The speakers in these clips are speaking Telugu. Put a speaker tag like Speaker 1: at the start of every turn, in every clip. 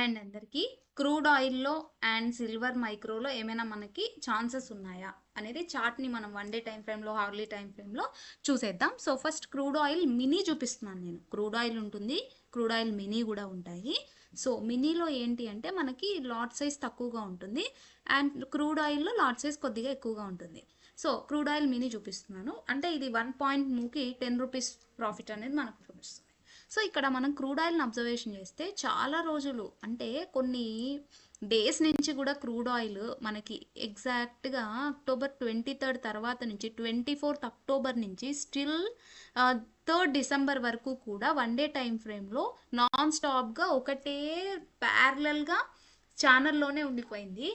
Speaker 1: అండి అందరికీ. క్రూడ్ ఆయిల్‌లో అండ్ సిల్వర్ మైక్రోలో ఏమైనా మనకి ఛాన్సెస్ ఉన్నాయా అనేది చార్ట్‌ని మనం 1 డే టైమ్ ఫ్రేమ్‌లో, హవర్లీ టైమ్ ఫ్రేమ్‌లో చూసేద్దాం. So, first crude oil mini చూపిస్తున్నాను నేను. క్రూడ్ ఆయిల్ ఉంటుంది, క్రూడ్ ఆయిల్ మినీ కూడా ఉంటాయి. సో, మినీలో ఏంటి అంటే మనకి లాట్ సైజ్ తక్కువగా ఉంటుంది అండ్ క్రూడ్ ఆయిల్‌లో లాట్ సైజ్ కొద్దిగా ఎక్కువగా ఉంటుంది. సో, క్రూడ్ ఆయిల్ మినీ చూపిస్తున్నాను. అంటే ఇది 1.2కి ₹10 ప్రాఫిట్ అనేది మనకు చూపిస్తుంది. సో ఇక్కడ మనం క్రూడ్ ఆయిల్ని అబ్జర్వేషన్ చేస్తే చాలా రోజులు అంటే కొన్ని డేస్ నుంచి కూడా క్రూడ్ ఆయిల్ మనకి ఎగ్జాక్ట్గా అక్టోబర్ 23 తర్వాత నుంచి 24 అక్టోబర్ నుంచి స్టిల్ 3 డిసెంబర్ వరకు కూడా 1 డే టైం ఫ్రేమ్లో నాన్ స్టాప్గా ఒకటే ప్యారలల్గా ఛానల్లోనే ఉండిపోయింది.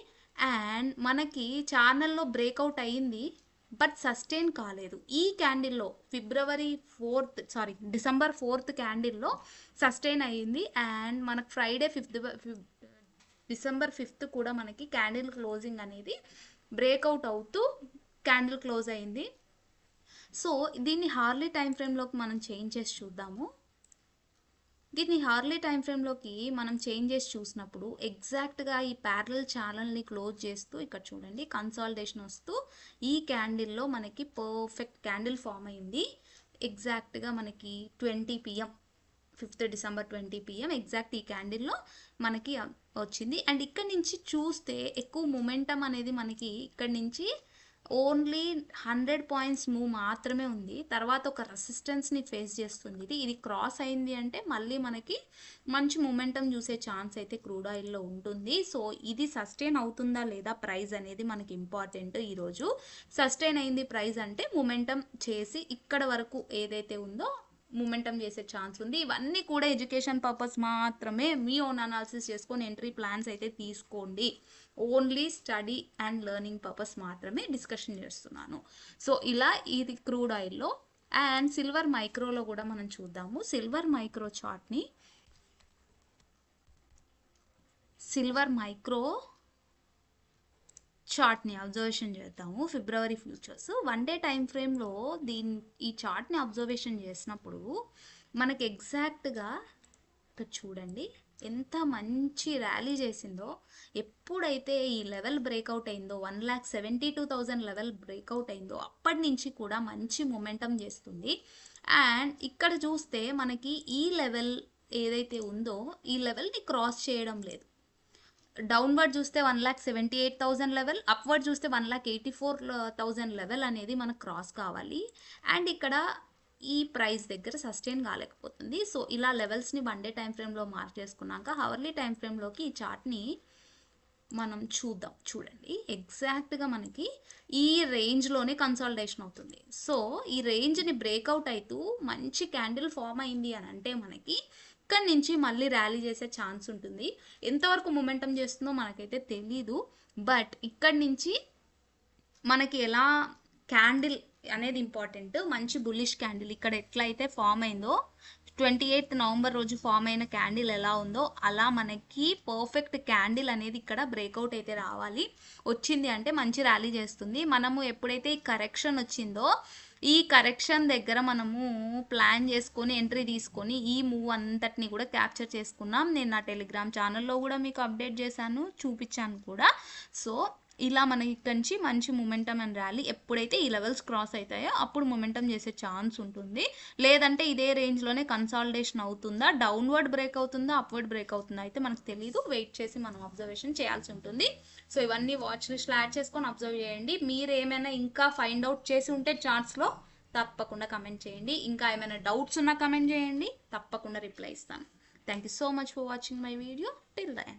Speaker 1: అండ్ మనకి ఛానల్లో బ్రేక్అవుట్ అయ్యింది, బట్ సస్టైన్ కాలేదు. ఈ క్యాండిల్లో డిసెంబర్ 4th క్యాండిల్లో సస్టైన్ అయ్యింది. అండ్ మనకు ఫ్రైడే డిసెంబర్ 5th కూడా మనకి క్యాండిల్ క్లోజింగ్ అనేది బ్రేక్అవుట్ అవుతూ క్యాండిల్ క్లోజ్ అయింది. సో దీన్ని హార్లీ టైం ఫ్రేమ్లోకి మనం చేంజ్ చేసి చూద్దాము. దీన్ని హార్లీ టైం ఫ్రేమ్లోకి మనం చేంజ్ చేసి చూసినప్పుడు ఎగ్జాక్ట్గా ఈ ప్యారలల్ ఛానల్ని క్లోజ్ చేస్తూ ఇక్కడ చూడండి కన్సాలిడేషన్ వస్తూ ఈ క్యాండిల్లో మనకి పర్ఫెక్ట్ క్యాండిల్ ఫామ్ అయింది. ఎగ్జాక్ట్గా మనకి 20 PM 5th December 20 PM exact ఈ క్యాండిల్లో మనకి వచ్చింది. అండ్ ఇక్కడ నుంచి చూస్తే ఎక్కువ మొమెంటం అనేది మనకి ఇక్కడ నుంచి ఓన్లీ 100 పాయింట్స్ మూవ్ మాత్రమే ఉంది. తర్వాత ఒక రెసిస్టెన్స్ని ఫేస్ చేస్తుంది. ఇది క్రాస్ అయింది అంటే మళ్ళీ మనకి మంచి మొమెంటం చూసే ఛాన్స్ అయితే క్రూడ్ ఆయిల్లో ఉంటుంది. సో ఇది సస్టైన్ అవుతుందా లేదా ప్రైస్ అనేది మనకి ఇంపార్టెంట్. ఈరోజు సస్టైన్ అయింది ప్రైస్ అంటే మొమెంటం చేసి ఇక్కడ వరకు ఏదైతే ఉందో మూమెంటం చేసే ఛాన్స్ ఉంది. ఇవన్నీ కూడా ఎడ్యుకేషన్ పర్పస్ మాత్రమే. మీ ఓన్ అనాలిసిస్ చేసుకొని ఎంట్రీ ప్లాన్స్ అయితే తీసుకోండి. Only study and learning purpose మాత్రమే డిస్కషన్ చేస్తున్నాను. సో ఇలా ఇది క్రూడ్ ఆయిల్లో. అండ్ సిల్వర్ మైక్రోలో కూడా మనం చూద్దాము. సిల్వర్ మైక్రో చార్ట్ని చార్ట్ని అబ్జర్వేషన్ చేద్దాము. ఫిబ్రవరి ఫ్యూచర్స్ 1 డే టైం ఫ్రేమ్లో ఈ చార్ట్ని అబ్జర్వేషన్ చేసినప్పుడు మనకి ఎగ్జాక్ట్గా ఇక్కడ చూడండి ఎంత మంచి ర్యాలీ చేసిందో. ఎప్పుడైతే ఈ లెవెల్ బ్రేక్అవుట్ అయిందో 1,72,000 లెవెల్ బ్రేక్అవుట్ అయిందో అప్పటి నుంచి కూడా మంచి మొమెంటం చేస్తుంది. అండ్ ఇక్కడ చూస్తే మనకి ఈ లెవెల్ ఏదైతే ఉందో ఈ లెవెల్ని క్రాస్ చేయడం లేదు. డౌన్వర్డ్ చూస్తే 1,78,000 లెవెల్, అప్వర్డ్ చూస్తే 1,84,000 లెవెల్ అనేది మనకు క్రాస్ కావాలి. అండ్ ఇక్కడ ఈ ప్రైస్ దగ్గర సస్టైన్ కాలేకపోతుంది. సో ఇలా లెవెల్స్ని 1 డే టైం ఫ్రేమ్లో మార్క్ చేసుకున్నాక హవర్లీ టైం ఫ్రేమ్లోకి ఈ చార్ట్ని మనం చూద్దాం. చూడండి ఎగ్జాక్ట్గా మనకి ఈ రేంజ్లోనే కన్సాలిడేషన్ అవుతుంది. సో ఈ రేంజ్ని బ్రేక్అవుట్ అవుతూ మంచి క్యాండిల్ ఫామ్ అయింది అని అంటే మనకి ఇక్కడ నుంచి మళ్ళీ ర్యాలీ చేసే ఛాన్స్ ఉంటుంది. ఎంతవరకు మొమెంటం చేస్తుందో మనకైతే తెలీదు, బట్ ఇక్కడ నుంచి మనకి ఎలా క్యాండిల్ అనేది ఇంపార్టెంట్. మంచి బుల్లిష్ క్యాండిల్ ఇక్కడ ఎట్లయితే ఫామ్ అయిందో 28 నవంబర్ రోజు ఫామ్ అయిన క్యాండిల్ ఎలా ఉందో అలా మనకి పర్ఫెక్ట్ క్యాండిల్ అనేది ఇక్కడ బ్రేక్అవుట్ అయితే రావాలి. వచ్చింది అంటే మంచి ర్యాలీ చేస్తుంది. మనము ఎప్పుడైతే ఈ కరెక్షన్ వచ్చిందో ఈ కరెక్షన్ దగ్గర మనము ప్లాన్ చేసుకొని ఎంట్రీ తీసుకొని ఈ మూవ్ అంతటిని కూడా క్యాప్చర్ చేసుకున్నాం. నేను నా టెలిగ్రామ్ ఛానల్లో కూడా మీకు అప్డేట్ చేశాను, చూపించాను కూడా. సో ఇలా మనకి ఇక్కడి నుంచి మంచి మొమెంటం అండ్ ర్యాలీ ఎప్పుడైతే ఈ లెవెల్స్ క్రాస్ అవుతాయో అప్పుడు మొమెంటం చేసే ఛాన్స్ ఉంటుంది. లేదంటే ఇదే రేంజ్లోనే కన్సాలిడేషన్ అవుతుందా, డౌన్వర్డ్ బ్రేక్ అవుతుందా, అప్వర్డ్ బ్రేక్ అవుతుందా అయితే మనకు తెలియదు. వెయిట్ చేసి మనం అబ్జర్వేషన్ చేయాల్సి ఉంటుంది. సో ఇవన్నీ వాచ్ లిస్ట్లో యాడ్ చేసుకొని అబ్జర్వ్ చేయండి. మీరు ఏమైనా ఇంకా ఫైండ్ అవుట్ చేసి ఉంటే చార్ట్స్లో తప్పకుండా కమెంట్ చేయండి. ఇంకా ఏమైనా డౌట్స్ ఉన్నా కమెంట్ చేయండి, తప్పకుండా రిప్లై ఇస్తాను. Thank you so much for watching my video till the end.